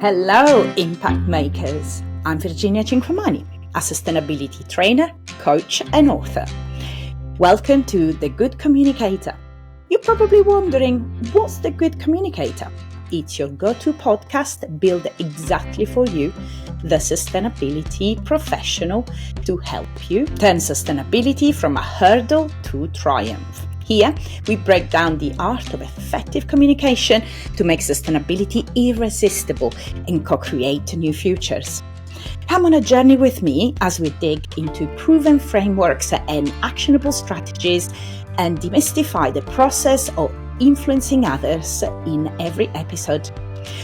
Hello, Impact Makers. I'm Virginia Cincromani, a sustainability trainer, coach, and author. Welcome to the Good Communicator. You're probably wondering, what's the Good Communicator? It's your go-to podcast built exactly for you, the sustainability professional, to help you turn sustainability from a hurdle to triumph. Here, we break down the art of effective communication to make sustainability irresistible and co-create new futures. Come on a journey with me as we dig into proven frameworks and actionable strategies and demystify the process of influencing others in every episode.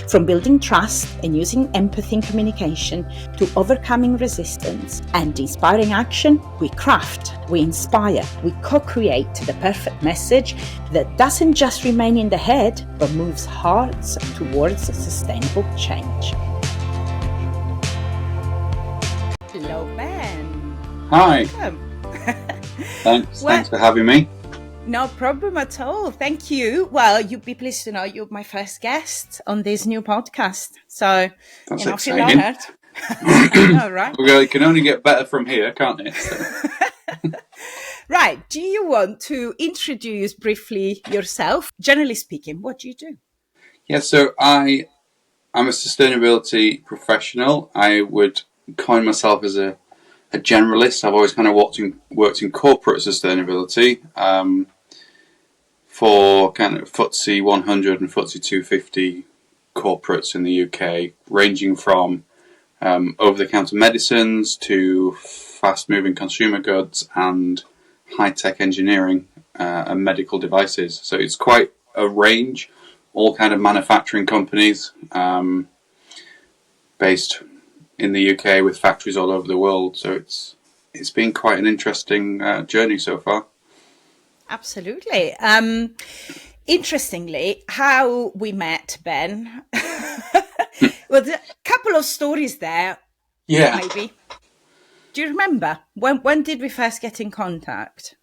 From building trust and using empathy in communication to overcoming resistance and inspiring action, we craft, we inspire, we co-create the perfect message that doesn't just remain in the head, but moves hearts towards sustainable change. Hello, Ben. Hi. Welcome. Thanks for having me. No problem at all. Thank you. Well, you'd be pleased to know you're my first guest on this new podcast. So, That's I feel exciting. honoured. I know, right? Well, it can only get better from here, can't it? So. Right. Do you want to introduce briefly yourself? Generally speaking, what do you do? Yeah, so I'm a sustainability professional. I would coin myself as a generalist. I've always kind of worked in corporate sustainability for kind of FTSE 100 and FTSE 250 corporates in the UK, ranging from over-the-counter medicines to fast-moving consumer goods and high-tech engineering and medical devices. So it's quite a range, all kind of manufacturing companies based in the UK with factories all over the world. So it's been quite an interesting journey so far. Absolutely. Interestingly, how we met, Ben. Well, a couple of stories there. Yeah. Maybe. Do you remember? When did we first get in contact?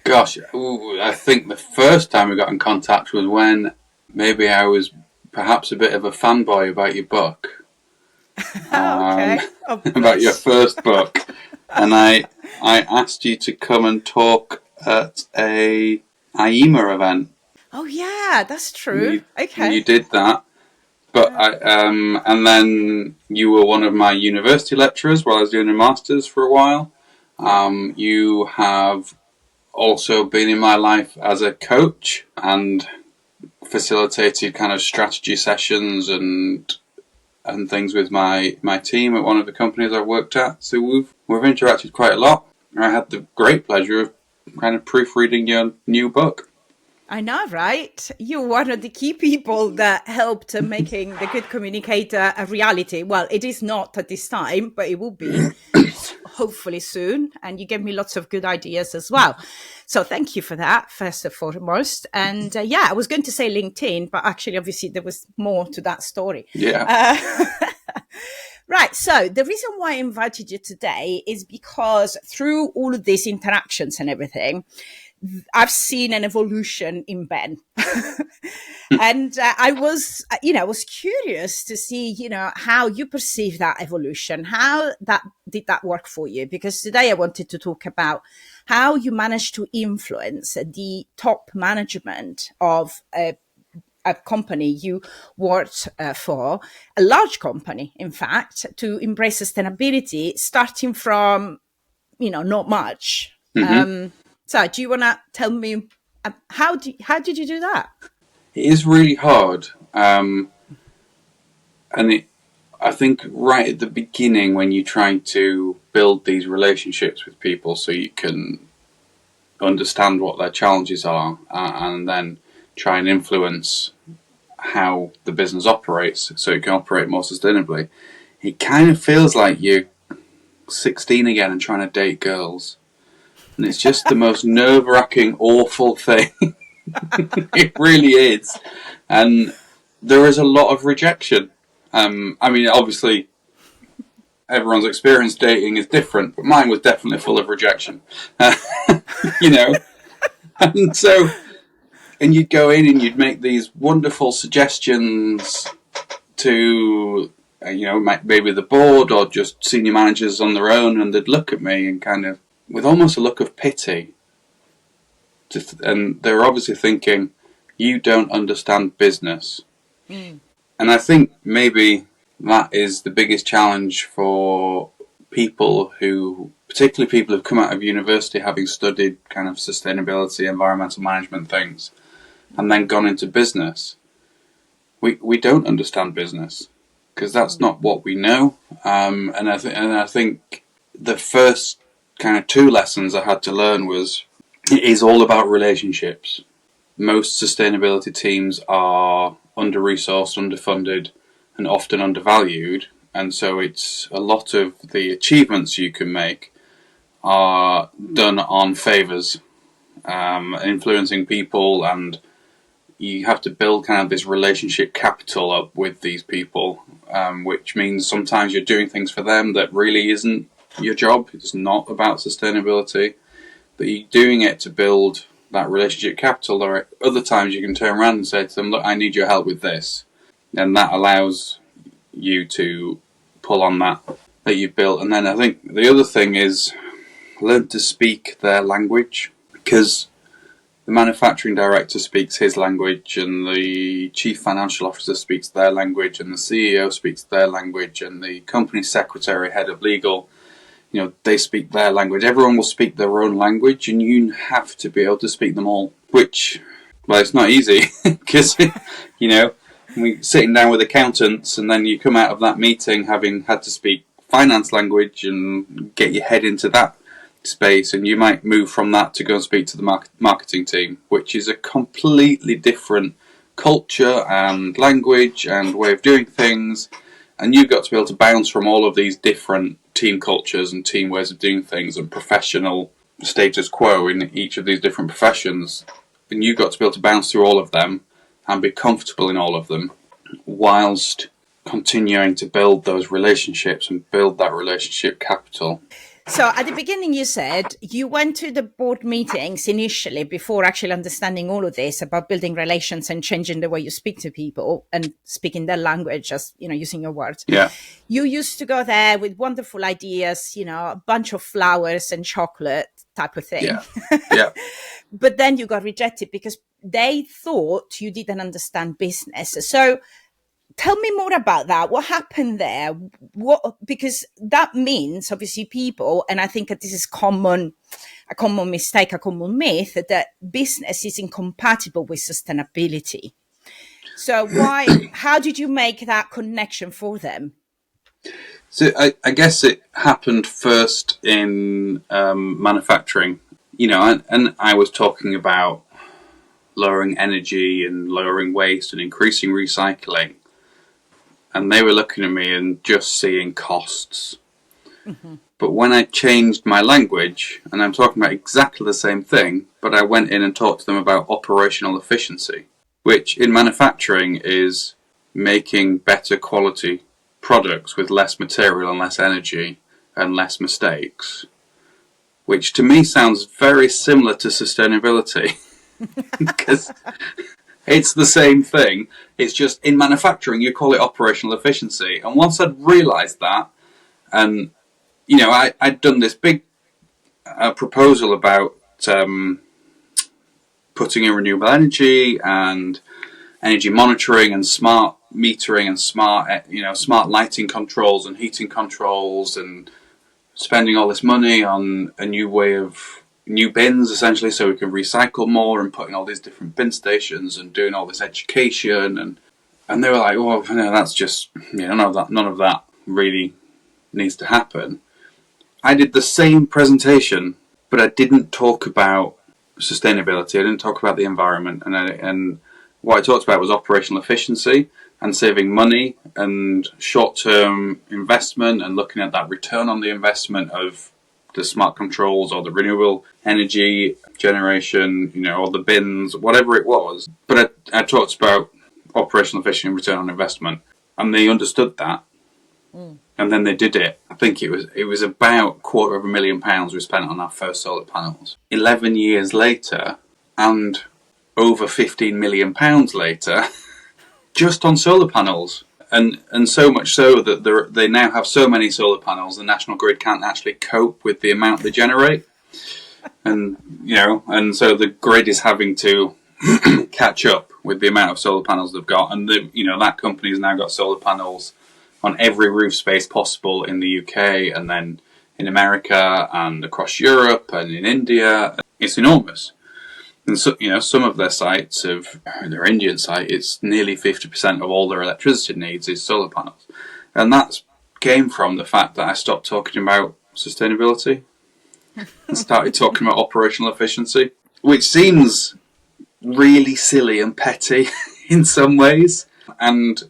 Gosh, I think the first time we got in contact was when maybe I was perhaps a bit of a fanboy about your book. Okay. About your first book. And I asked you to come and talk at a IEMA event. Oh yeah, that's true. Okay. You did that. But and then you were one of my university lecturers while I was doing a master's for a while. You have also been in my life as a coach and facilitated kind of strategy sessions and things with my team at one of the companies I've worked at. So we've interacted quite a lot. I had the great pleasure of kind of proofreading your new book. I know, right? You're one of the key people that helped making the Good Communicator a reality. Well, it is not at this time, but it will be hopefully soon. And you gave me lots of good ideas as well. So thank you for that, first and foremost. And I was going to say LinkedIn, but actually, obviously, there was more to that story. Yeah. Right. So the reason why I invited you today is because through all of these interactions and everything, I've seen an evolution in Ben. And I was curious to see, how you perceive that evolution. How did that work for you? Because today I wanted to talk about how you managed to influence the top management of a company you worked for, a large company, in fact, to embrace sustainability, starting from, not much. Mm-hmm. So do you want to tell me how did you do that? It is really hard. I think right at the beginning when you try to build these relationships with people so you can understand what their challenges are and then try and influence how the business operates so it can operate more sustainably, it kind of feels like you're 16 again and trying to date girls. And it's just the most nerve-wracking, awful thing. It really is. And there is a lot of rejection. Obviously, everyone's experience dating is different, but mine was definitely full of rejection. And so And you'd go in and you'd make these wonderful suggestions to, maybe the board or just senior managers on their own, and they'd look at me and kind of, with almost a look of pity. And they're obviously thinking, you don't understand business. And I think maybe that is the biggest challenge for people who, particularly people who've come out of university having studied kind of sustainability, environmental management things, and then gone into business. We don't understand business because that's not what we know. And I think the first kind of 2 lessons I had to learn was it is all about relationships. Most sustainability teams are under-resourced, underfunded, and often undervalued. And so it's a lot of the achievements you can make are done on favours, influencing people, and you have to build kind of this relationship capital up with these people, which means sometimes you're doing things for them that really isn't your job. It's not about sustainability, but you're doing it to build that relationship capital. Or other times you can turn around and say to them, look, I need your help with this. And that allows you to pull on that you've built. And then I think the other thing is learn to speak their language, because the manufacturing director speaks his language, and the chief financial officer speaks their language, and the CEO speaks their language, and the company secretary, head of legal, they speak their language. Everyone will speak their own language, and you have to be able to speak them all, which, well, it's not easy, because, we sitting down with accountants, and then you come out of that meeting having had to speak finance language and get your head into that space, and you might move from that to go and speak to the marketing team, which is a completely different culture and language and way of doing things, and you've got to be able to bounce from all of these different team cultures and team ways of doing things and professional status quo in each of these different professions, and you've got to be able to bounce through all of them and be comfortable in all of them, whilst continuing to build those relationships and build that relationship capital. So at the beginning, you said you went to the board meetings initially before actually understanding all of this about building relations and changing the way you speak to people and speaking their language, just, using your words. Yeah. You used to go there with wonderful ideas, a bunch of flowers and chocolate type of thing. Yeah. Yeah. But then you got rejected because they thought you didn't understand business. So tell me more about that. What happened there? Because that means obviously people, and I think that this is a common mistake, a common myth, that business is incompatible with sustainability. So how did you make that connection for them? So I guess it happened first in manufacturing, and I was talking about lowering energy and lowering waste and increasing recycling. And they were looking at me and just seeing costs. Mm-hmm. But when I changed my language, and I'm talking about exactly the same thing, but I went in and talked to them about operational efficiency, which in manufacturing is making better quality products with less material and less energy and less mistakes, which to me sounds very similar to sustainability. Because it's the same thing. It's just in manufacturing you call it operational efficiency. And once I'd realised that, and I'd done this big proposal about putting in renewable energy and energy monitoring and smart metering and smart lighting controls and heating controls, and spending all this money on a new bins, essentially, so we can recycle more, and putting all these different bin stations and doing all this education, and they were like, well, no, that's just, none of that really needs to happen. I did the same presentation, but I didn't talk about sustainability. I didn't talk about the environment, and what I talked about was operational efficiency and saving money and short-term investment and looking at that return on the investment of the smart controls or the renewable energy generation, or the bins, whatever it was. But I talked about operational efficiency and return on investment, and they understood that. And then they did it. I think it was about £250,000 we spent on our first solar panels. 11 years later, and over £15 million later, just on solar panels. And so much so that they now have so many solar panels, the national grid can't actually cope with the amount they generate. And, and so the grid is having to catch up with the amount of solar panels they've got. And, that company's now got solar panels on every roof space possible in the UK, and then in America and across Europe and in India. It's enormous. And so, some of their sites, their Indian site, it's nearly 50% of all their electricity needs is solar panels. And that came from the fact that I stopped talking about sustainability and started talking about operational efficiency, which seems really silly and petty in some ways. And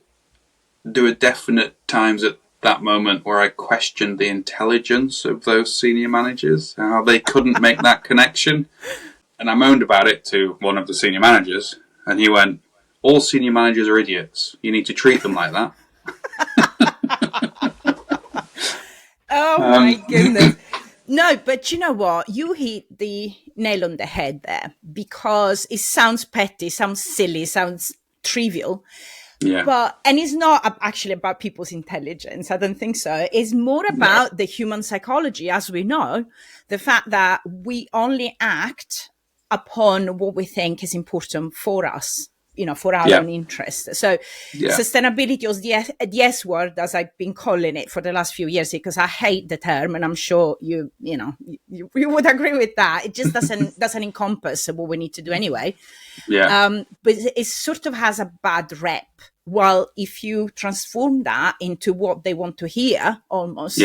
there were definite times at that moment where I questioned the intelligence of those senior managers, how they couldn't make that connection. And I moaned about it to one of the senior managers, and he went, "All senior managers are idiots. You need to treat them like that." Oh my goodness. No, but you know what? You hit the nail on the head there, because it sounds petty, sounds silly, sounds trivial. Yeah. And it's not actually about people's intelligence. I don't think so. It's more about the human psychology, as we know, the fact that we only act upon what we think is important for us, for our own interest. So sustainability was the S word, as I've been calling it for the last few years, because I hate the term, and I'm sure you would agree with that. It just doesn't encompass what we need to do anyway. Yeah. But it sort of has a bad rep. Well, if you transform that into what they want to hear, almost,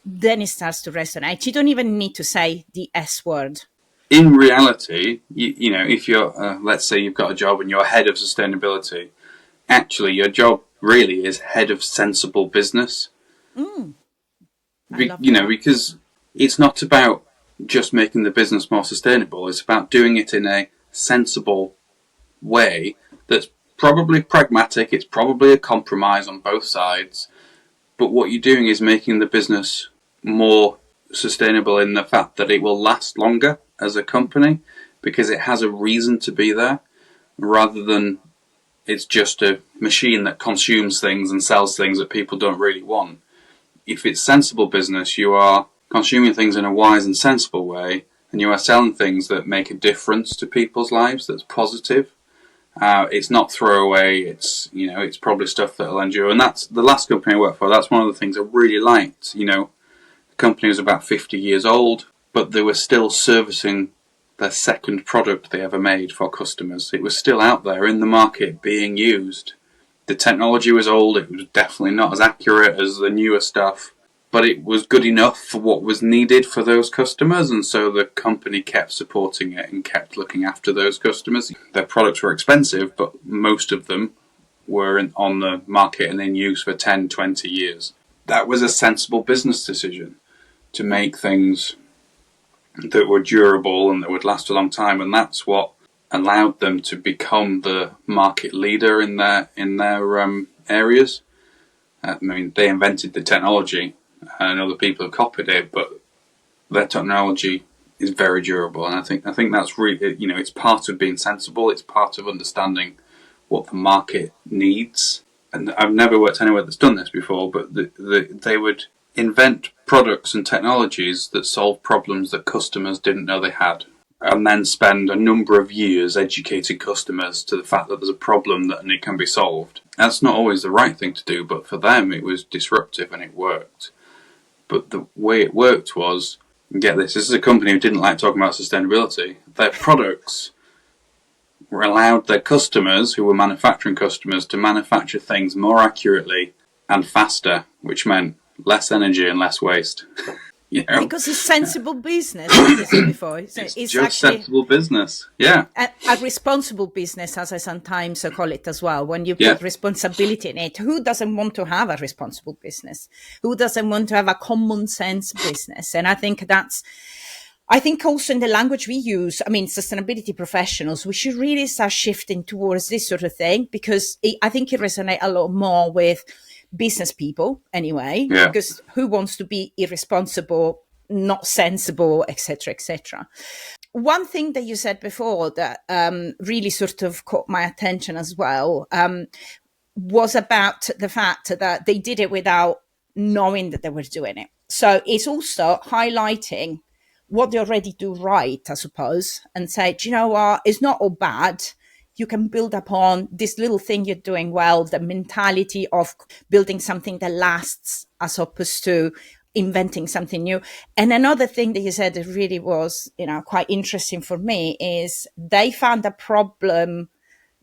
then it starts to resonate. You don't even need to say the S word. In reality, if you're, let's say you've got a job and you're head of sustainability, actually your job really is head of sensible business. Because it's not about just making the business more sustainable. It's about doing it in a sensible way that's probably pragmatic. It's probably a compromise on both sides. But what you're doing is making the business more sustainable in the fact that it will last longer as a company because it has a reason to be there, rather than it's just a machine that consumes things and sells things that people don't really want. If it's sensible business, you are consuming things in a wise and sensible way, and you are selling things that make a difference to people's lives, that's positive. It's not throwaway. It's probably stuff that'll endure. And that's the last company I worked for. That's one of the things I really liked. The company was about 50 years old, but they were still servicing their second product they ever made for customers. It was still out there in the market being used. The technology was old. It was definitely not as accurate as the newer stuff, but it was good enough for what was needed for those customers, and so the company kept supporting it and kept looking after those customers. Their products were expensive, but most of them were on the market and in use for 10, 20 years. That was a sensible business decision, to make things that were durable and that would last a long time, and that's what allowed them to become the market leader in their areas. They invented the technology, and other people have copied it, but their technology is very durable, and I think that's really, it's part of being sensible. It's part of understanding what the market needs. And I've never worked anywhere that's done this before, but they would invent products and technologies that solve problems that customers didn't know they had, and then spend a number of years educating customers to the fact that there's a problem and it can be solved. That's not always the right thing to do, but for them it was disruptive and it worked. But the way it worked was, get this is a company who didn't like talking about sustainability. Their products allowed their customers, who were manufacturing customers, to manufacture things more accurately and faster, which meant less energy and less waste. Because it's sensible business, as I said before. So it's just actually sensible business. Yeah. A responsible business, as I sometimes call it as well. When you put responsibility in it, who doesn't want to have a responsible business? Who doesn't want to have a common sense business? And I think also in the language we use, sustainability professionals, we should really start shifting towards this sort of thing, because I think it resonates a lot more with business people anyway, because who wants to be irresponsible not sensible, etc., etc. One thing that you said before that really sort of caught my attention as well was about the fact that they did it without knowing that they were doing it. So it's also highlighting what they already do right, I suppose, and say, do you know what? It's not all bad. You can build upon this little thing you're doing well, the mentality of building something that lasts as opposed to inventing something new. And another thing that you said that really was, quite interesting for me is they found a problem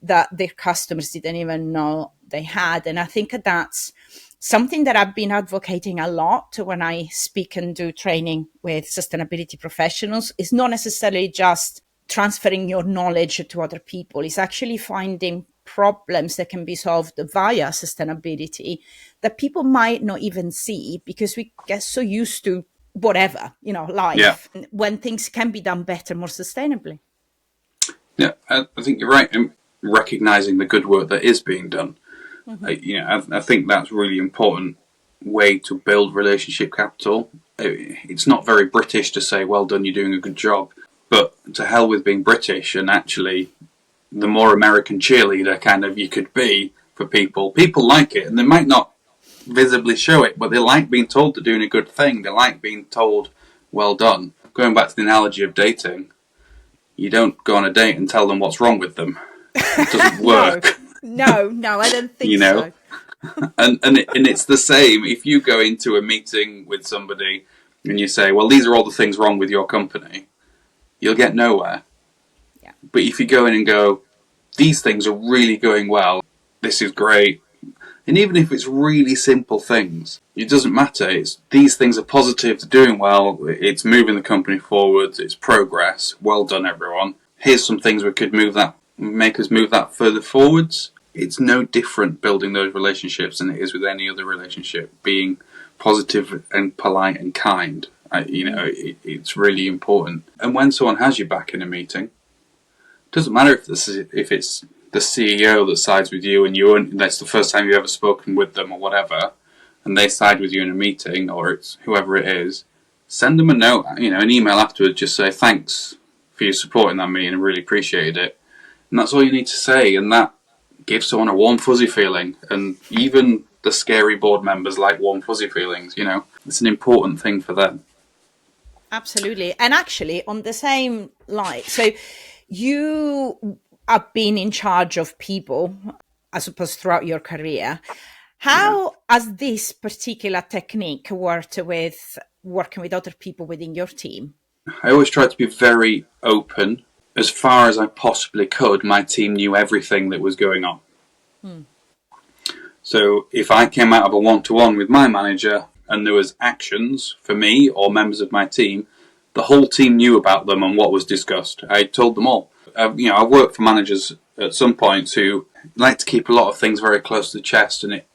that their customers didn't even know they had. And I think that's something that I've been advocating a lot when I speak and do training with sustainability professionals. Is not necessarily just transferring your knowledge to other people. It's actually finding problems that can be solved via sustainability that people might not even see because we get so used to whatever, life, when things can be done better, more sustainably. Yeah, I think you're right in recognizing the good work that is being done. I think that's really important way to build relationship capital. It's not very British to say, well done, you're doing a good job. But to hell with being British, and actually the more American cheerleader kind of you could be for people like it, and they might not visibly show it, but they like being told they're doing a good thing. They like being told, well done. Going back to the analogy of dating, you don't go on a date and tell them what's wrong with them. It doesn't work. No, I don't think so. and it's the same if you go into a meeting with somebody and you say, well, these are all the things wrong with your company, you'll get nowhere. Yeah. But if you go in and go, these things are really going well, this is great, and even if it's really simple things, it doesn't matter. It's these things are positive, they're doing well, it's moving the company forwards, it's progress, well done everyone. Here's some things we could make us move that further forwards. It's no different building those relationships than it is with any other relationship. Being positive and polite and kind, it's really important. And when someone has your back in a meeting, it doesn't matter if it's the CEO that sides with you and that's the first time you've ever spoken with them or whatever, and they side with you in a meeting, or it's whoever it is, send them a note, an email afterwards, just say thanks for your support in that meeting, I really appreciated it. And that's all you need to say, and that gives someone a warm fuzzy feeling. And even the scary board members like warm fuzzy feelings, it's an important thing for them. Absolutely. And actually on the same line, so you have been in charge of people, I suppose, throughout your career. How has this particular technique worked with working with other people within your team? I always tried to be very open. As far as I possibly could, my team knew everything that was going on. So if I came out of a one-to-one with my manager and there was actions for me or members of my team, the whole team knew about them and what was discussed. I told them all. I've worked for managers at some points who like to keep a lot of things very close to the chest, and it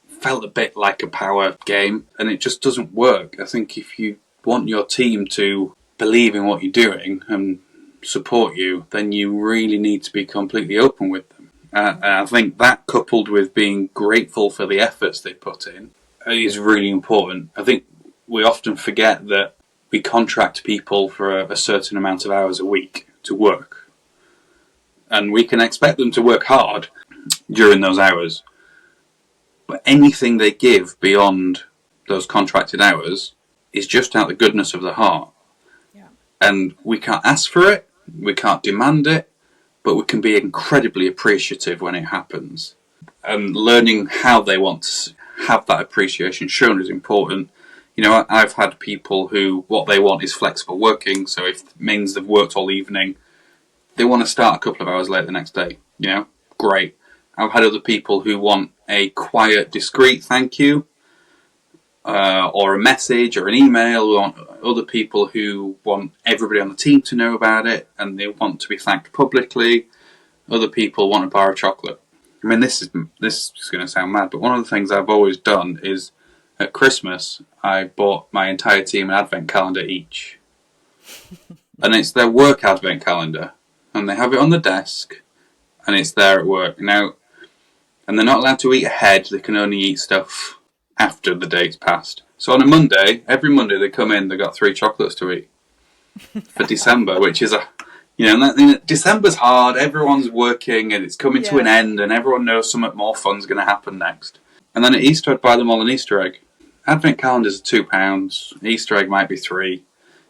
felt a bit like a power game, and it just doesn't work. I think if you want your team to believe in what you're doing and support you, then you really need to be completely open with them. And I think that, coupled with being grateful for the efforts they put in, is really important. I think we often forget that we contract people for a certain amount of hours a week to work, and we can expect them to work hard during those hours, but anything they give beyond those contracted hours is just out of the goodness of the heart. And we can't ask for it, we can't demand it, but we can be incredibly appreciative when it happens. And learning how they want to have that appreciation shown is important. I've had people who, what they want is flexible working, so if it means they've worked all evening, they want to start a couple of hours late the next day. Great. I've had other people who want a quiet, discreet thank you, or a message or an email. We want other people who want everybody on the team to know about it and they want to be thanked publicly. Other people want a bar of chocolate. I mean, this is going to sound mad, but one of the things I've always done is at Christmas I bought my entire team an advent calendar each. And it's their work advent calendar, and they have it on the desk and it's there at work. Now, and they're not allowed to eat ahead, they can only eat stuff after the date's passed. So on a Monday, every Monday they come in, they've got 3 chocolates to eat for December, which is December's hard, everyone's working and it's coming to an end and everyone knows something more fun's going to happen next. And then at Easter I'd buy them all an Easter egg. Advent calendars are £2, Easter egg might be 3.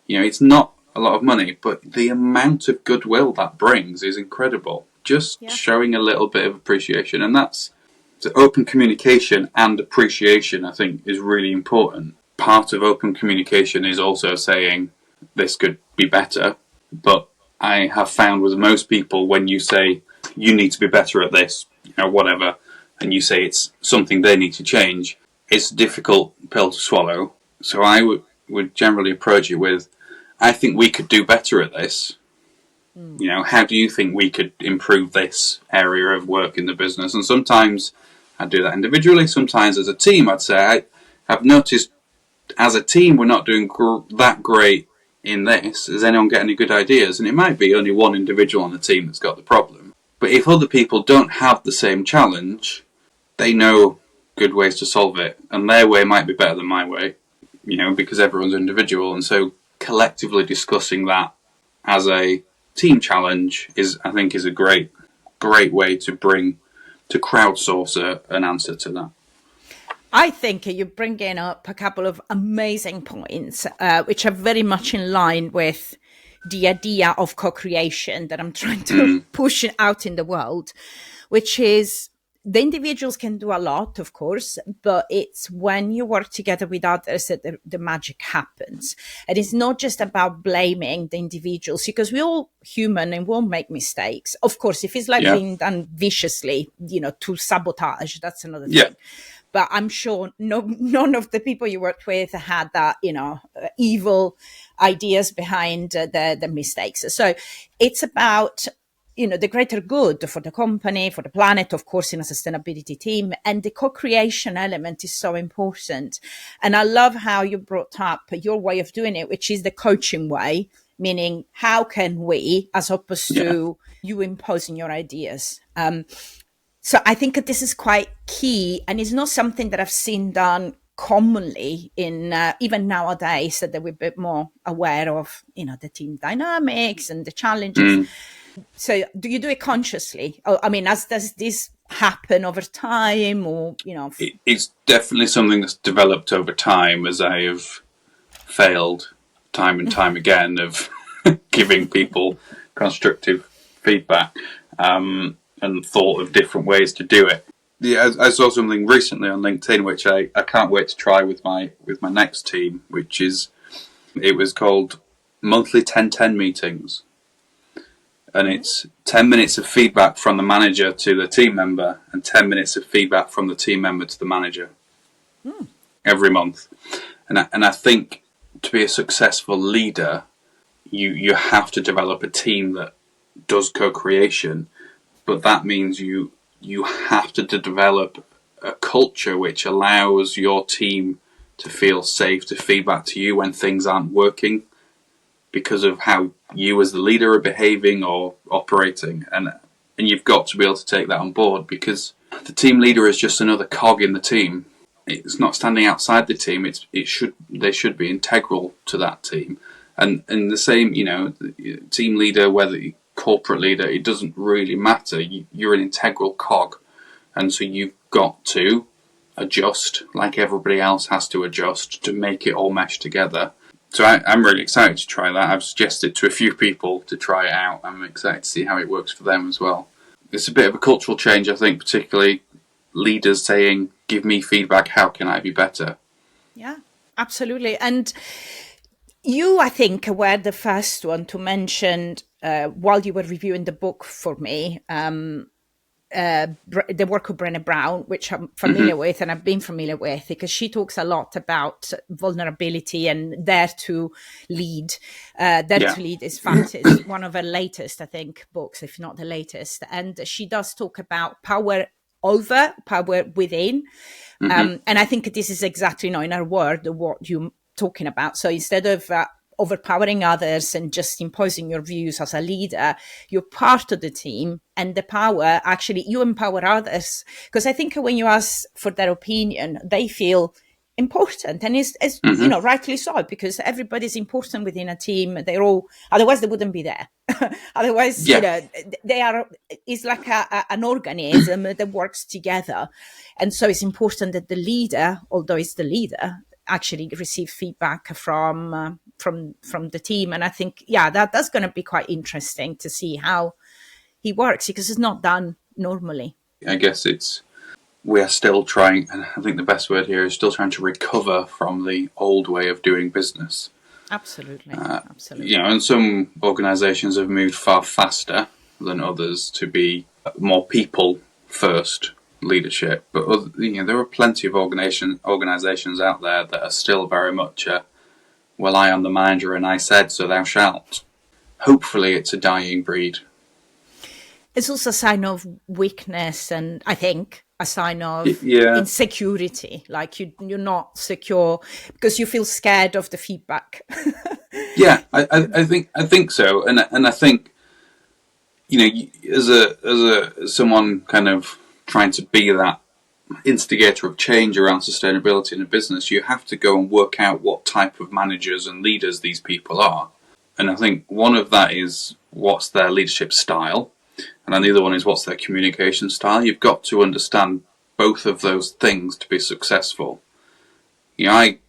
It's not a lot of money, but the amount of goodwill that brings is incredible. Just showing a little bit of appreciation, and that's so open communication and appreciation, I think, is really important. Part of open communication is also saying this could be better, but I have found with most people, when you say you need to be better at this, whatever, and you say it's something they need to change, it's a difficult pill to swallow. So I would generally approach it with, I think we could do better at this. How do you think we could improve this area of work in the business? And sometimes I'd do that individually. Sometimes as a team, I'd say, I've noticed as a team we're not doing that great in this. Does anyone get any good ideas? And it might be only one individual on the team that's got the problem. But if other people don't have the same challenge, they know good ways to solve it. And their way might be better than my way, because everyone's individual. And so collectively discussing that as a team challenge I think is a great way to crowdsource an answer to that. I think you're bringing up a couple of amazing points, which are very much in line with the idea of co-creation that I'm trying to push out in the world, which is the individuals can do a lot, of course, but it's when you work together with others that the magic happens. And it's not just about blaming the individuals, because we're all human and we'll make mistakes. Of course, if it's being done viciously, to sabotage, that's another thing. But I'm sure none of the people you worked with had that, evil ideas behind the mistakes. So it's about the greater good for the company, for the planet, of course, in a sustainability team. And the co-creation element is so important. And I love how you brought up your way of doing it, which is the coaching way, meaning how can we, as opposed to you imposing your ideas. So I think that this is quite key, and it's not something that I've seen done commonly in even nowadays, that we're a bit more aware of, the team dynamics and the challenges. So do you do it consciously? Does this happen over time, or, It's definitely something that's developed over time, as I have failed time and time again of giving people constructive feedback and thought of different ways to do it. Yeah, I saw something recently on LinkedIn which I can't wait to try with my next team, it was called monthly 10-10 meetings. And it's 10 minutes of feedback from the manager to the team member and 10 minutes of feedback from the team member to the manager every month. And I think to be a successful leader, you have to develop a team that does co-creation, but that means you have to develop a culture which allows your team to feel safe to feedback to you when things aren't working, because of how you as the leader are behaving or operating. And you've got to be able to take that on board, because the team leader is just another cog in the team. It's not standing outside the team. They should be integral to that team. And the same, team leader, whether corporate leader, it doesn't really matter. You're an integral cog. And so you've got to adjust like everybody else has to adjust to make it all mesh together. So I'm really excited to try that. I've suggested to a few people to try it out. I'm excited to see how it works for them as well. It's a bit of a cultural change, I think, particularly leaders saying, give me feedback, how can I be better? Yeah, absolutely. And you, I think, were the first one to mention, while you were reviewing the book for me, the work of Brené Brown, which I'm familiar with, and I've been familiar with, because she talks a lot about vulnerability and Dare to Lead. To Lead is one of her latest, I think, books, if not the latest. And she does talk about power over, power within. And I think this is exactly, in her word, what you're talking about. So instead of overpowering others and just imposing your views as a leader. You're part of the team, and the power, actually, you empower others. Because I think when you ask for their opinion, they feel important, and it's rightly so, because everybody's important within a team. They're all, otherwise they wouldn't be there. Otherwise, they are, it's like an organism that works together. And so it's important that the leader, although it's the leader, actually receive feedback from the team. And I think, that's going to be quite interesting to see how he works, because it's not done normally. I guess we are still trying, and I think the best word here is still trying to recover from the old way of doing business. Absolutely. And some organisations have moved far faster than others to be more people first leadership, but there are plenty of organisations out there that are still very much well, I am the manager and I said so thou shalt. Hopefully it's a dying breed. It's also a sign of weakness, and I think a sign of insecurity. Like you're not secure because you feel scared of the feedback. I think so, and I think as someone kind of trying to be that instigator of change around sustainability in a business, you have to go and work out what type of managers and leaders these people are. And I think one of that is what's their leadership style, and then the other one is what's their communication style. You've got to understand both of those things to be successful. The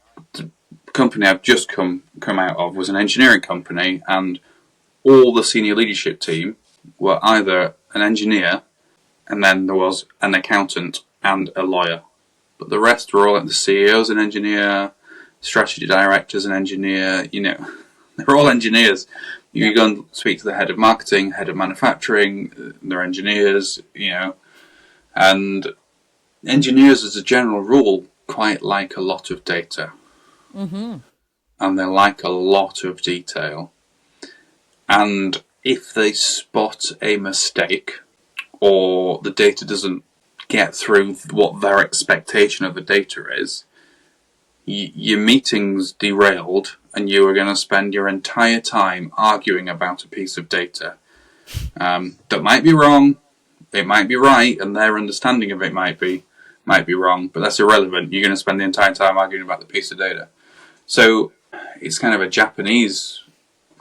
company I've just come out of was an engineering company, and all the senior leadership team were either an engineer, and then there was an accountant and a lawyer. But the rest were all like the CEO's an engineer, strategy director's an engineer, they're all engineers. You go and speak to the head of marketing, head of manufacturing, they're engineers, and engineers as a general rule quite like a lot of data. Mm-hmm. And they like a lot of detail. And if they spot a mistake, or the data doesn't get through what their expectation of the data is, your meeting's derailed, and you are going to spend your entire time arguing about a piece of data that might be wrong, it might be right, and their understanding of it might be wrong, but that's irrelevant. You're going to spend the entire time arguing about the piece of data. So it's kind of a Japanese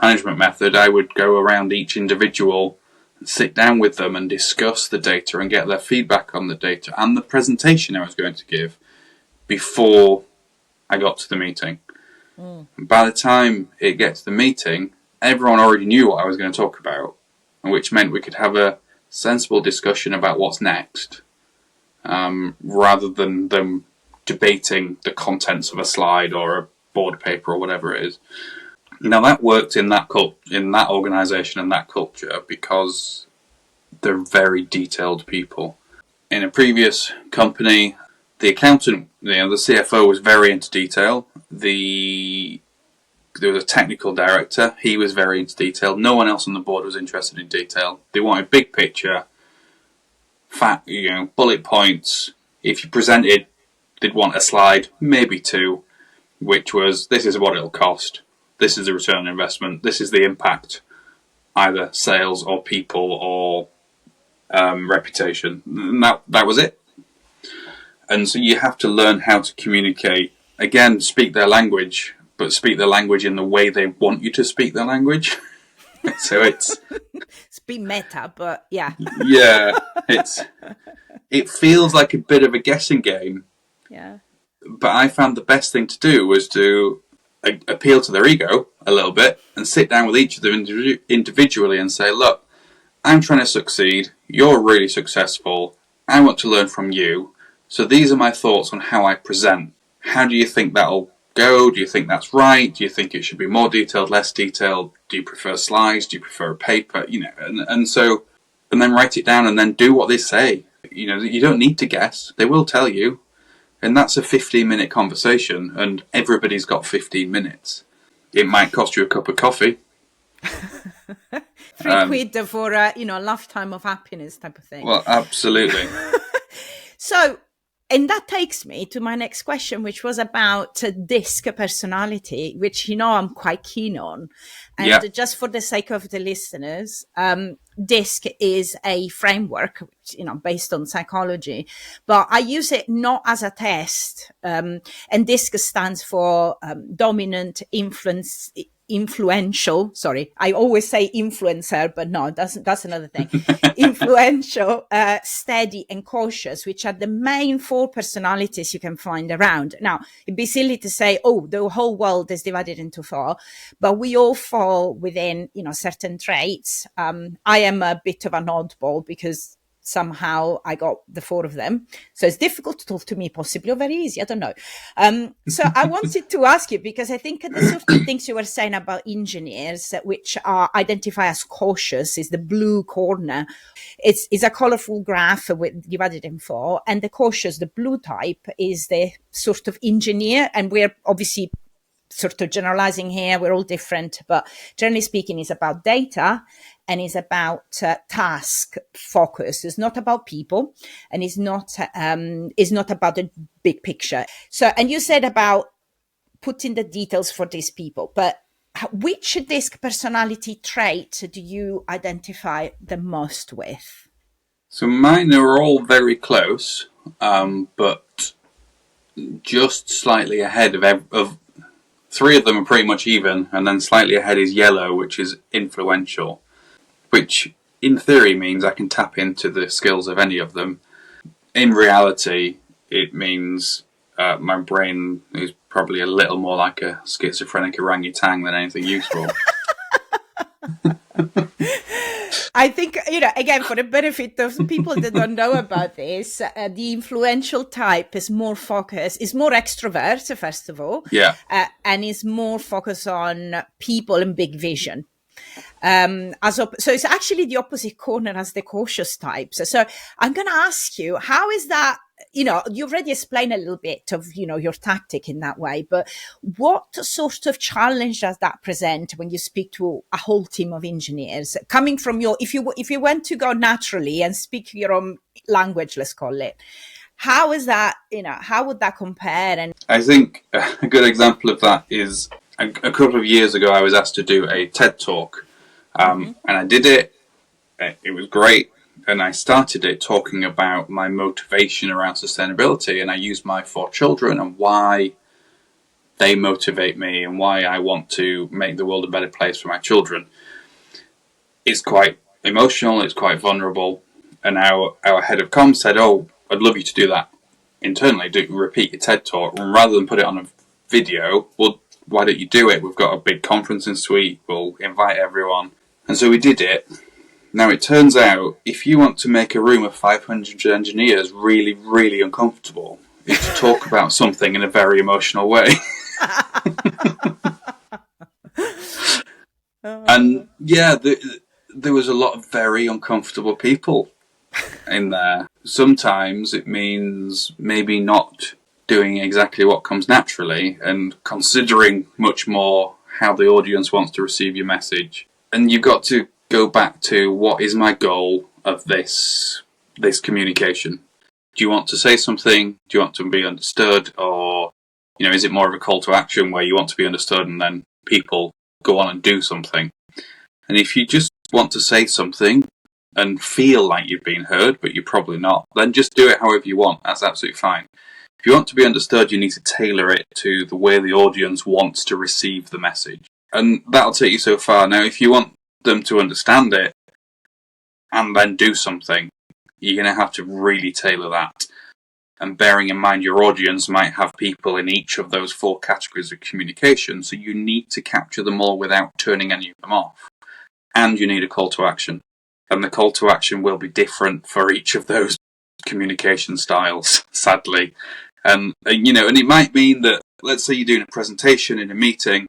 management method. I would go around each individual and sit down with them and discuss the data and get their feedback on the data and the presentation I was going to give before I got to the meeting. By the time it gets to the meeting, everyone already knew what I was going to talk about, which meant we could have a sensible discussion about what's next, rather than them debating the contents of a slide or a board paper or whatever it is. Now that worked in that organisation and that culture because they're very detailed people. In a previous company, the accountant, the CFO was very into detail. There was a technical director. He was very into detail. No one else on the board was interested in detail. They wanted big picture, bullet points. If you presented, they'd want a slide, maybe two, which was, this is what it'll cost. This is the return on investment. This is the impact, either sales or people or reputation. And that was it. And so you have to learn how to communicate. Again, speak their language, but speak their language in the way they want you to speak their language. So it's be meta, but yeah. Yeah, it feels like a bit of a guessing game. Yeah. But I found the best thing to do was to appeal to their ego a little bit and sit down with each of them individually and say, look, I'm trying to succeed. You're really successful. I want to learn from you. So these are my thoughts on how I present. How do you think that'll go? Do you think that's right? Do you think it should be more detailed, less detailed? Do you prefer slides? Do you prefer a paper? And then write it down and then do what they say. You don't need to guess. They will tell you. And that's a 15-minute conversation, and everybody's got 15 minutes. It might cost you a cup of coffee. £3 for a lifetime of happiness type of thing. Well, absolutely. So And that takes me to my next question, which was about DISC personality, which, I'm quite keen on. Yeah. And just for the sake of the listeners, DISC is a framework, based on psychology, but I use it not as a test. And DISC stands for dominant, influential. Sorry, I always say influencer, but no, that's another thing. Influential, steady, and cautious, which are the main 4 personalities you can find around. Now, it'd be silly to say, oh, the whole world is divided into 4, but we all fall within, certain traits. I am a bit of an oddball because somehow I got the 4 of them. So it's difficult to talk to me, possibly, or very easy. I don't know. So I wanted to ask you, because I think the sort of things you were saying about engineers, which are identified as cautious, is the blue corner. It's a colorful graph divided in 4. And the cautious, the blue type, is the sort of engineer. And we're obviously sort of generalizing here, we're all different, but generally speaking, it's about data and it's about task focus. It's not about people, and it's not about the big picture. So, and you said about putting the details for these people, but which DISC personality trait do you identify the most with? So mine are all very close, but just slightly ahead of 3 of them are pretty much even, and then slightly ahead is yellow, which is influential, which in theory means I can tap into the skills of any of them. In reality, it means my brain is probably a little more like a schizophrenic orangutan than anything useful. I think, again, for the benefit of people that don't know about this, the influential type is more focused, is more extrovert, first of all. Yeah. And is more focused on people and big vision. So it's actually the opposite corner as the cautious types. So I'm going to ask you, how is that? You've already explained a little bit of, your tactic in that way, but what sort of challenge does that present when you speak to a whole team of engineers coming from if you went to go naturally and speak your own language, let's call it, how is that, how would that compare? And I think a good example of that is a couple of years ago, I was asked to do a TED talk, and I did it. It was great. And I started it talking about my motivation around sustainability, and I used my 4 children and why they motivate me and why I want to make the world a better place for my children. It's quite emotional, it's quite vulnerable, and our head of comms said, oh, I'd love you to do that internally, repeat your TED talk, and rather than put it on a video, well, why don't you do it? We've got a big conferencing suite, we'll invite everyone. And so we did it. Now, it turns out, if you want to make a room of 500 engineers really, really uncomfortable, is to talk about something in a very emotional way. And yeah, there was a lot of very uncomfortable people in there. Sometimes it means maybe not doing exactly what comes naturally and considering much more how the audience wants to receive your message. And you've got to go back to, what is my goal of this communication? Do you want to say something? Do you want to be understood? Or, is it more of a call to action where you want to be understood and then people go on and do something? And if you just want to say something and feel like you've been heard, but you're probably not, then just do it however you want. That's absolutely fine. If you want to be understood, you need to tailor it to the way the audience wants to receive the message. And that'll take you so far. Now, if you want them to understand it and then do something, you're going to have to really tailor that. And bearing in mind your audience might have people in each of those 4 categories of communication, so you need to capture them all without turning any of them off. And you need a call to action. And the call to action will be different for each of those communication styles, sadly. And it might mean that, let's say you're doing a presentation in a meeting,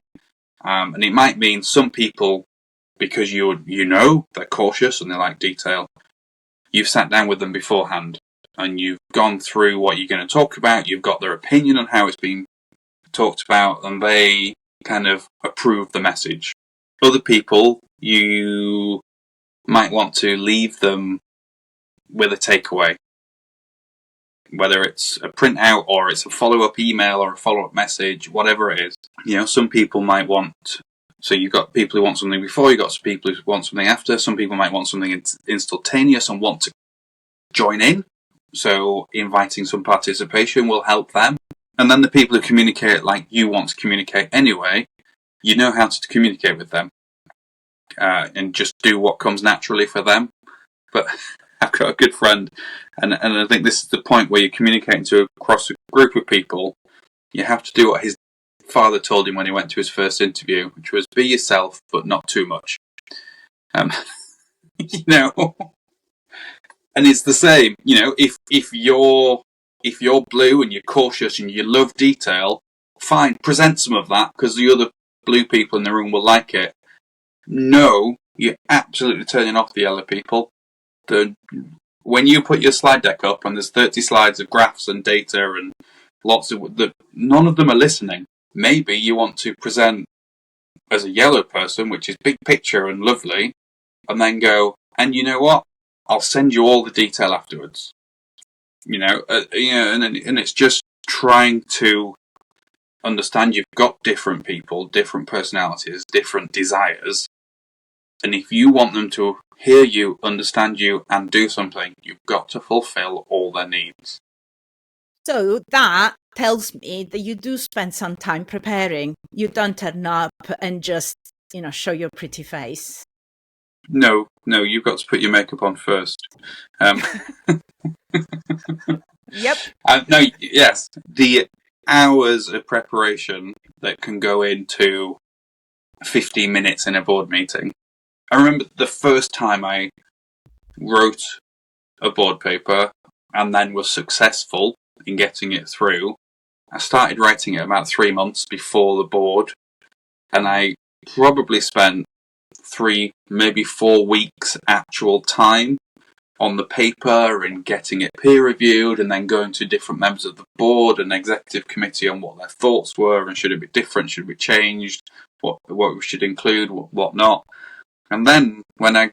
and it might mean some people, because they're cautious and they like detail, you've sat down with them beforehand and you've gone through what you're going to talk about, you've got their opinion on how it's being talked about, and they kind of approve the message. Other people, you might want to leave them with a takeaway. whether it's a printout or it's a follow-up email or a follow-up message, whatever it is. Some people might want, so you've got people who want something before, you've got some people who want something after, some people might want something instantaneous and want to join in, so inviting some participation will help them. And then the people who communicate like you want to communicate anyway, you know how to communicate with them, and just do what comes naturally for them. But I've got a good friend, and I think this is the point where you're communicating across a group of people. You have to do what his father told him when he went to his first interview, which was be yourself, but not too much. And it's the same. If you're blue and you're cautious and you love detail, fine, present some of that because the other blue people in the room will like it. No, you're absolutely turning off the yellow people. When you put your slide deck up and there's 30 slides of graphs and data and none of them are listening. Maybe you want to present as a yellow person, which is big picture and lovely, and then go, and you know what? I'll send you all the detail afterwards. And it's just trying to understand you've got different people, different personalities, different desires, and if you want them to hear you, understand you, and do something, you've got to fulfill all their needs. So that tells me that you do spend some time preparing. You don't turn up and just, show your pretty face. No, you've got to put your makeup on first. Yep. Yes, the hours of preparation that can go into 15 minutes in a board meeting. I remember the first time I wrote a board paper and then was successful in getting it through. I started writing it about 3 months before the board, and I probably spent 3, maybe 4 weeks actual time on the paper and getting it peer reviewed, and then going to different members of the board and executive committee on what their thoughts were and should it be different, should it be changed, what we should include, what not. And then when I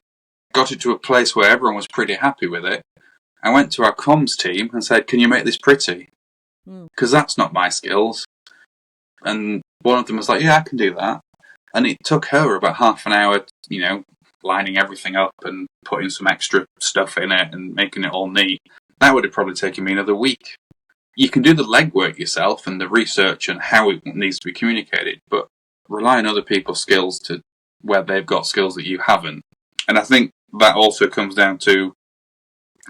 got it to a place where everyone was pretty happy with it, I went to our comms team and said, can you make this pretty? Because that's not my skills. And one of them was like, yeah, I can do that. And it took her about half an hour, lining everything up and putting some extra stuff in it and making it all neat. That would have probably taken me another week. You can do the legwork yourself and the research and how it needs to be communicated, but rely on other people's skills to where they've got skills that you haven't. And I think that also comes down to,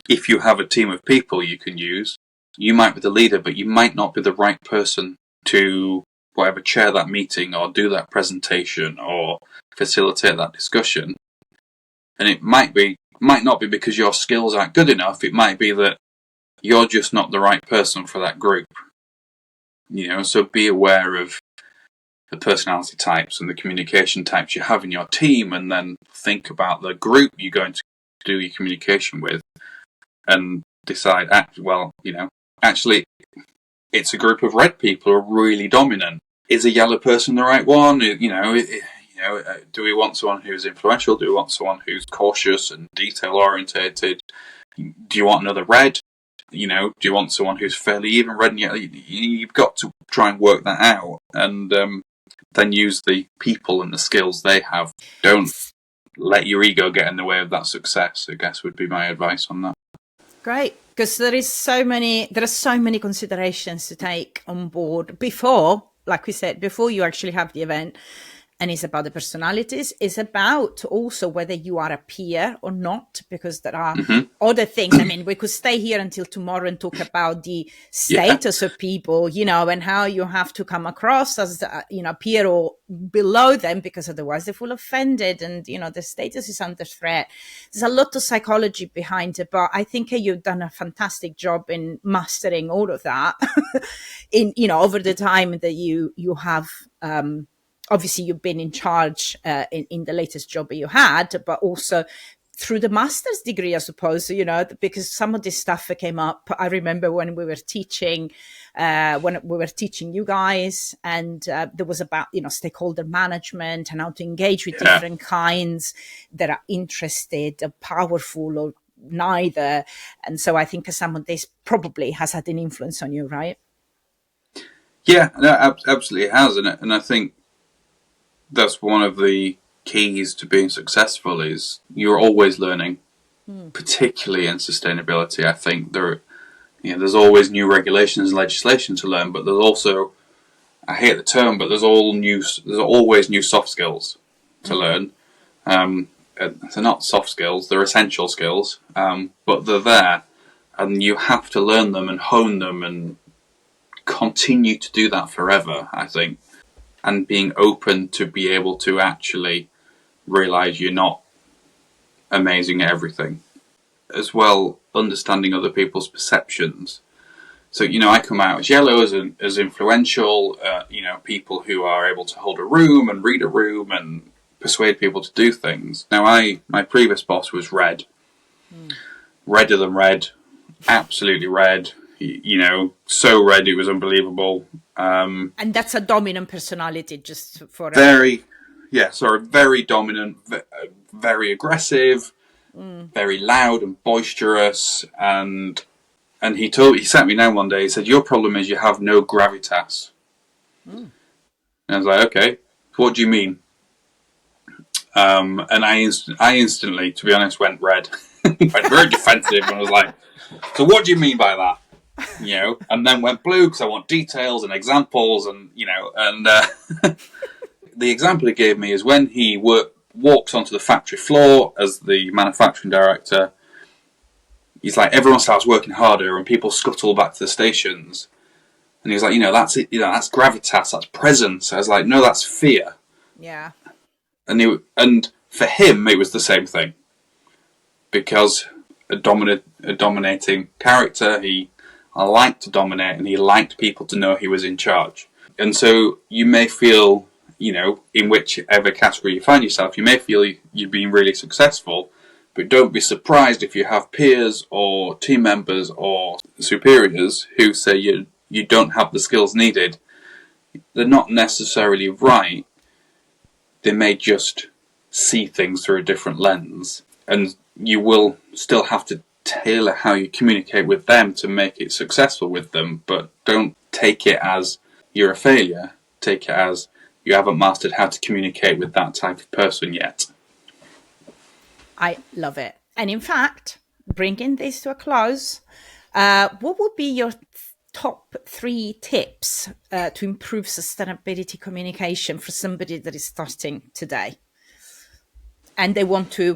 if you have a team of people you can use, you might be the leader, but you might not be the right person to whatever chair that meeting or do that presentation or facilitate that discussion. And it might not be because your skills aren't good enough. It might be that you're just not the right person for that group. So be aware of the personality types and the communication types you have in your team, and then think about the group you're going to do your communication with and decide, actually, it's a group of red people who are really dominant. Is a yellow person the right one? Do we want someone who's influential? Do we want someone who's cautious and detail-orientated? Do you want another red? Do you want someone who's fairly even red? And you've got to try and work that out, and then use the people and the skills they have. Don't let your ego get in the way of that success, I guess would be my advice on that. Great, because there are so many considerations to take on board before, like we said, before you actually have the event. And it's about the personalities. It's about also whether you are a peer or not, because there are other things. I mean, we could stay here until tomorrow and talk about the status of people, and how you have to come across as, peer or below them, because otherwise they feel offended and, the status is under threat. There's a lot of psychology behind it, but I think you've done a fantastic job in mastering all of that over the time that you have, obviously, you've been in charge in the latest job you had, but also through the master's degree, I suppose, because some of this stuff came up. I remember when we were teaching you guys, and there was about, stakeholder management and how to engage with different kinds that are interested, powerful, or neither. And so I think some of this probably has had an influence on you, right? Yeah, no, absolutely has, and I think that's one of the keys to being successful is you're always learning, particularly in sustainability. I think there's always new regulations and legislation to learn, but there's also, I hate the term, but there's always new soft skills to learn. They're not soft skills; they're essential skills, but they're there, and you have to learn them and hone them and continue to do that forever, I think, and being open to be able to actually realize you're not amazing at everything. As well, understanding other people's perceptions. So, I come out as yellow, as influential, people who are able to hold a room and read a room and persuade people to do things. Now, my previous boss was red. Redder than red. Absolutely red. So red it was unbelievable. And that's a dominant personality, just for very dominant, very aggressive, very loud and boisterous, and he sat me down one day. He said, "Your problem is you have no gravitas." And I was like, "Okay, what do you mean?" And I instantly, to be honest, went red, went very defensive, and I was like, "So what do you mean by that?" And then went blue because I want details and examples, and the example he gave me is when he walks onto the factory floor as the manufacturing director. He's like, everyone starts working harder and people scuttle back to the stations. And he's like, that's it, that's gravitas, that's presence. I was like, no, that's fear. Yeah. And for him, it was the same thing. Because a dominating character, he liked to dominate and he liked people to know he was in charge. And so you may feel, in whichever category you find yourself, you may feel you've been really successful. But don't be surprised if you have peers or team members or superiors who say you don't have the skills needed. They're not necessarily right. They may just see things through a different lens. And you will still have to tailor how you communicate with them to make it successful with them. But don't take it as you're a failure. Take it as you haven't mastered how to communicate with that type of person yet. I love it. And in fact, bringing this to a close, what would be your top 3 tips to improve sustainability communication for somebody that is starting today? And they want to,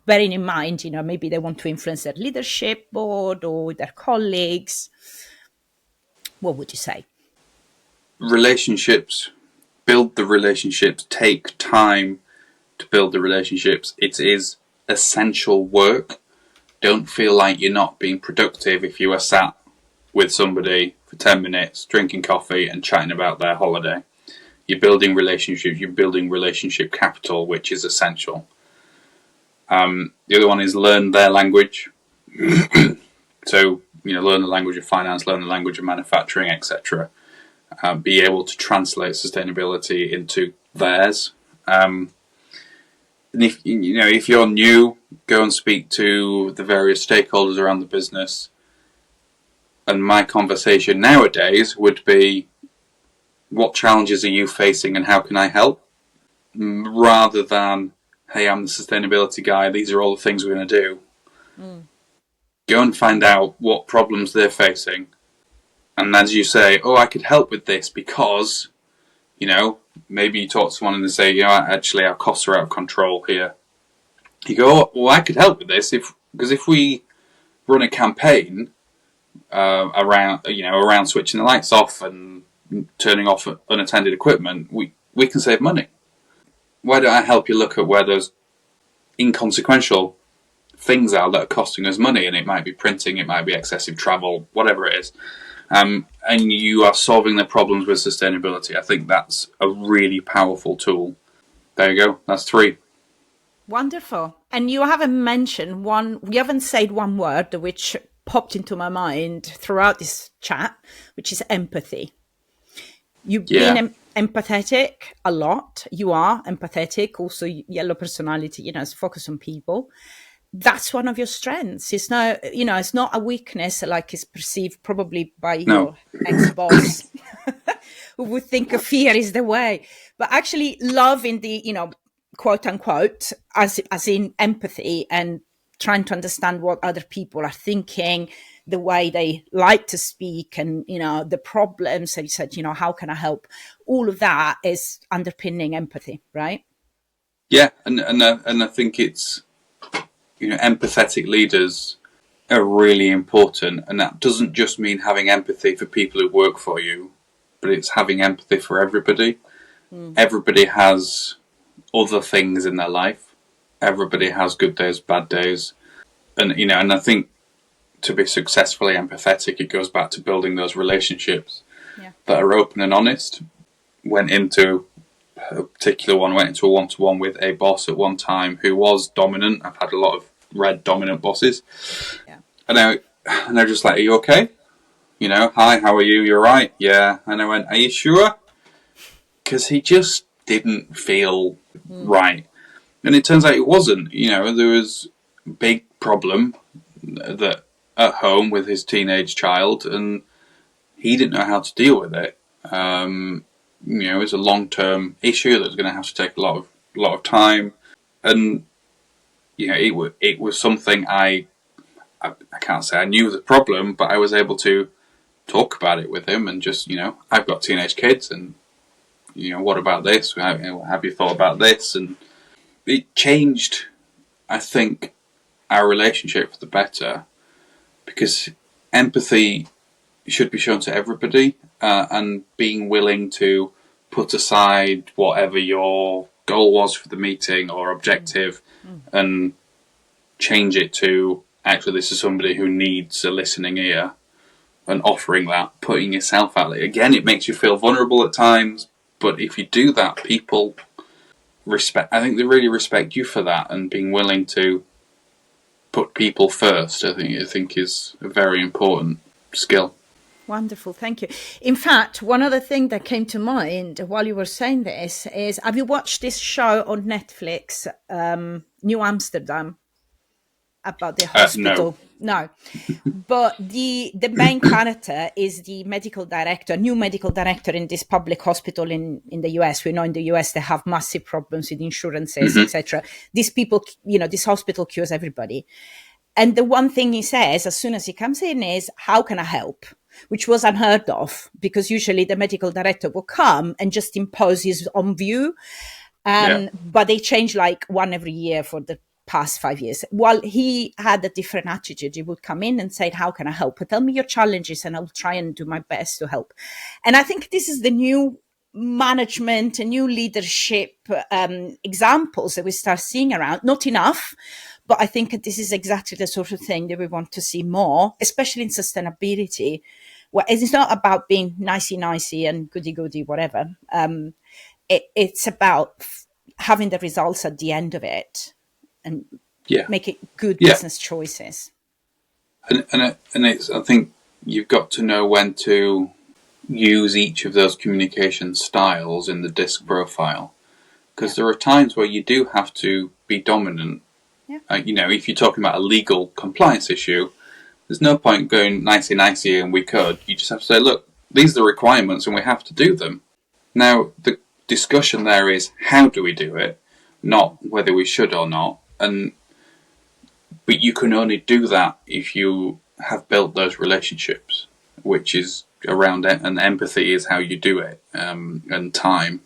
bearing in mind, maybe they want to influence their leadership board or their colleagues. What would you say? Relationships. Build the relationships. Take time to build the relationships. It is essential work. Don't feel like you're not being productive if you are sat with somebody for 10 minutes drinking coffee and chatting about their holiday. You're building relationships, you're building relationship capital, which is essential. The other one is learn their language. So, learn the language of finance, learn the language of manufacturing, etc. Be able to translate sustainability into theirs. And if you're new, go and speak to the various stakeholders around the business. And my conversation nowadays would be, what challenges are you facing and how can I help? Rather than, hey, I'm the sustainability guy, these are all the things we're going to do. Go and find out what problems they're facing. And as you say, I could help with this because, maybe you talk to someone and they say, actually our costs are out of control here. You go, well, I could help with this because if we run a campaign around switching the lights off and turning off unattended equipment, we can save money. Why don't I help you look at where those inconsequential things are that are costing us money? And it might be printing, it might be excessive travel, whatever it is. And you are solving the problems with sustainability. I think that's a really powerful tool. There you go. That's 3. Wonderful. And you haven't mentioned you haven't said one word which popped into my mind throughout this chat, which is empathy. You've been empathetic a lot. You are empathetic, also yellow personality, focus on people. that's one of your strengths. It's not, it's not a weakness like it's perceived probably by No. your ex-boss who would think of fear is the way. But actually love in the, quote unquote, as in empathy and trying to understand what other people are thinking, the way they like to speak, and, the problems. So you said, how can I help? All of that is underpinning empathy, right? Yeah, and I think it's, empathetic leaders are really important, and that doesn't just mean having empathy for people who work for you, but it's having empathy for everybody. Everybody has other things in their life. Everybody has good days, bad days, and I think to be successfully empathetic, it goes back to building those relationships that are open and honest. Went into a one-to-one with a boss at one time who was dominant. I've had a lot of red dominant bosses. Yeah. And they're just like, are you okay? Hi, how are you? You're right. Yeah. And I went, are you sure? Because he just didn't feel right. And it turns out it wasn't. There was a big problem that at home with his teenage child, and he didn't know how to deal with it. It was a long-term issue that was going to have to take a lot of time, and it was something I can't say I knew the problem, but I was able to talk about it with him and just I've got teenage kids, and what about this? Have you thought about this? And it changed, I think, our relationship for the better, because empathy should be shown to everybody, and being willing to put aside whatever your goal was for the meeting or objective and change it to, actually, this is somebody who needs a listening ear, and offering that, putting yourself out there. Again, it makes you feel vulnerable at times, but if you do that, people I think they really respect you for that, and being willing to put people first, I think is a very important skill. Wonderful, thank you. In fact, one other thing that came to mind while you were saying this is, have you watched this show on Netflix, New Amsterdam, about the hospital? No. But the main character is the medical director, new medical director in this public hospital in the US. We know in the US they have massive problems with insurances, etc. These people, this hospital cures everybody. And the one thing he says as soon as he comes in is, how can I help? Which was unheard of, because usually the medical director will come and just impose his own view. But they change like one every year for the past 5 years. While he had a different attitude, he would come in and say, how can I help? Tell me your challenges and I'll try and do my best to help. And I think this is the new management and new leadership examples that we start seeing around. Not enough, but I think this is exactly the sort of thing that we want to see more, especially in sustainability, where it's not about being nicey and goody whatever. It's about having the results at the end of it and making good business choices. And it's, I think you've got to know when to use each of those communication styles in the DISC profile, because there are times where you do have to be dominant. If you're talking about a legal compliance issue, there's no point going nicey and we could. You just have to say, look, these are the requirements and we have to do them. Now, the discussion there is, how do we do it, not whether we should or not. But you can only do that if you have built those relationships, which is around it, and empathy is how you do it, and time.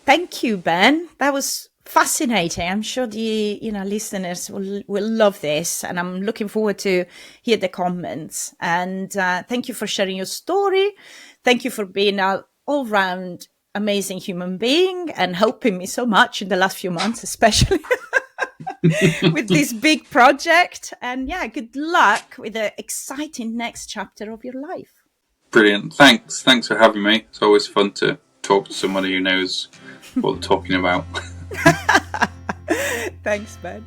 Thank you, Ben. That was fascinating. I'm sure the listeners will love this, and I'm looking forward to hear the comments. And thank you for sharing your story. Thank you for being an all-round amazing human being and helping me so much in the last few months, especially with this big project. And good luck with the exciting next chapter of your life. Brilliant. Thanks for having me. It's always fun to talk to somebody who knows what they're talking about. Thanks, Ben.